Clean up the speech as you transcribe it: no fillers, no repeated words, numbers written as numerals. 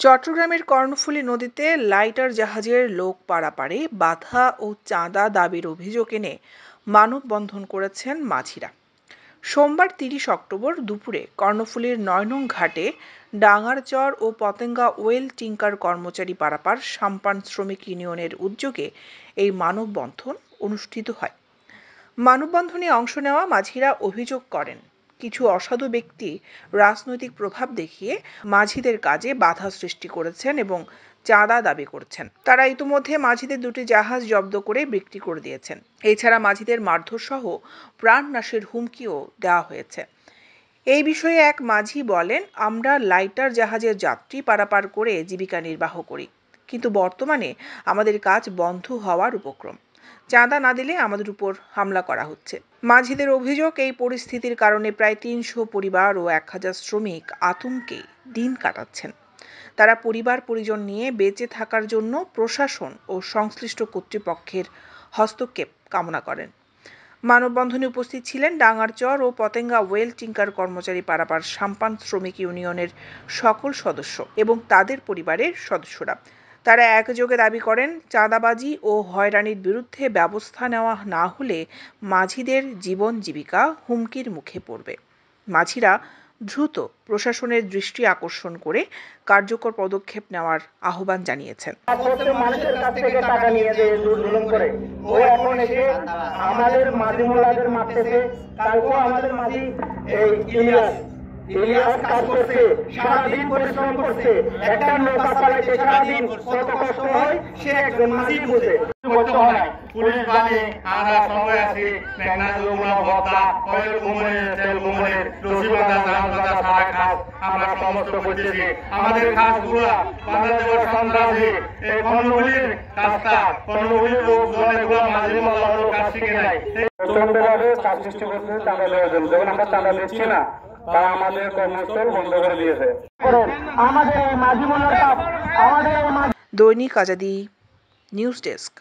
চট্টগ্রামের কর্ণফুলী নদীতে লাইটার জাহাজের লোক পারাপারে বাধা ও চাঁদা দাবির অভিযোগ এনে মানববন্ধন করেছেন মাঝিরা। সোমবার ৩০ অক্টোবর দুপুরে কর্ণফুলীর ৯ নং ঘাটে ডাঙ্গারচর ও পতেঙ্গা ওয়েল টিংকার কর্মচারী পারাপার সাম্পান শ্রমিক ইউনিয়নের উদ্যোগে এই মানববন্ধন অনুষ্ঠিত হয়। মানববন্ধনে অংশ নেওয়া মাঝিরা অভিযোগ করেন, কিছু অসাধু ব্যক্তি রাজনৈতিক প্রভাব দেখিয়ে মাঝিদের কাজে বাধা সৃষ্টি করেছেন এবং চাঁদা দাবি করছেন। তারা ইতিমধ্যে মাঝিদের দুটি জাহাজ জব্দ করে বিক্রি করে দিয়েছেন। এছাড়া মাঝিদের মারধর সহ প্রাণনাশের হুমকিও দেওয়া হয়েছে। এই বিষয়ে এক মাঝি বলেন, আমরা লাইটার জাহাজের যাত্রী পারাপার করে জীবিকা নির্বাহ করি, কিন্তু বর্তমানে আমাদের কাজ বন্ধ হওয়ার উপক্রম। চাঁদা না দিলে আমাদের উপর হামলা করা হচ্ছে। মাঝিদের অভিযোগ, এই পরিস্থিতির কারণে প্রায় ৩০০ পরিবার ও ১,০০০ শ্রমিক আতঙ্কে দিন কাটাচ্ছেন। তারা পরিবার পরিজন নিয়ে বেঁচে থাকার জন্য প্রশাসন ও সংশ্লিষ্ট কর্তৃপক্ষের হস্তক্ষেপ কামনা করেন। মানববন্ধনে উপস্থিত ছিলেন ডাঙ্গারচর ও পতেঙ্গা ওয়েল টিংকার কর্মচারী পারাপার সাম্পান শ্রমিক ইউনিয়নের সকল সদস্য এবং তাদের পরিবারের সদস্যরা। তারা একযোগে দাবি করেন, চাঁদাবাজি ও হয়রানির বিরুদ্ধে ব্যবস্থা নেওয়া না হলে মাঝিদের জীবন জীবিকা হুমকির মুখে পড়বে। মাঝিরা দ্রুত প্রশাসনের দৃষ্টি আকর্ষণ করে কার্যকর পদক্ষেপ নেওয়ার আহ্বান জানিয়েছেন। মানুষের কাছ থেকে টাকা নিয়ে যে দুর্নীতি করে ও এখন এসে আমাদের মাঝি মোল্লাদের মারতেছে। কালকেও আমাদের মাঝি এই ইলিয়াস কাজ করছে, সারাদিন পরিশ্রম করছে, একটা নৌকা চালাইতে সারাদিন কত কষ্ট হয় সে একজন মাঝি বুঝে। পুলিশ বাহিনী আমরা সবাই আছি, মেঘনা যমুনা ভদ্রা অয়েল কোম্পানির তেল কোম্পানির রসিবাদা জাহাজবাদা সারা কাজ আমরা সমস্ত করতেছি। আমাদের কাজগুলো বাংলাদেশের সন্ত্রাসী এই কর্ণফুলীর কাজটা কর্ণফুলীর লোক অনেকগুলো মাঝি মোল্লার লোক কাজ শিখে নাই প্রচন্ডভাবে কাজ সৃষ্টি করছে চাঁদা দেওয়ার জন্য। যখন আমরা চাঁদা দিচ্ছি না তারা আমাদের কর্মস্থল বন্ধ করে দিয়েছে। আমাদের মাঝি মোল্লার কাজ আমাদের দৈনিক আজাদী নিউজ ডেস্ক।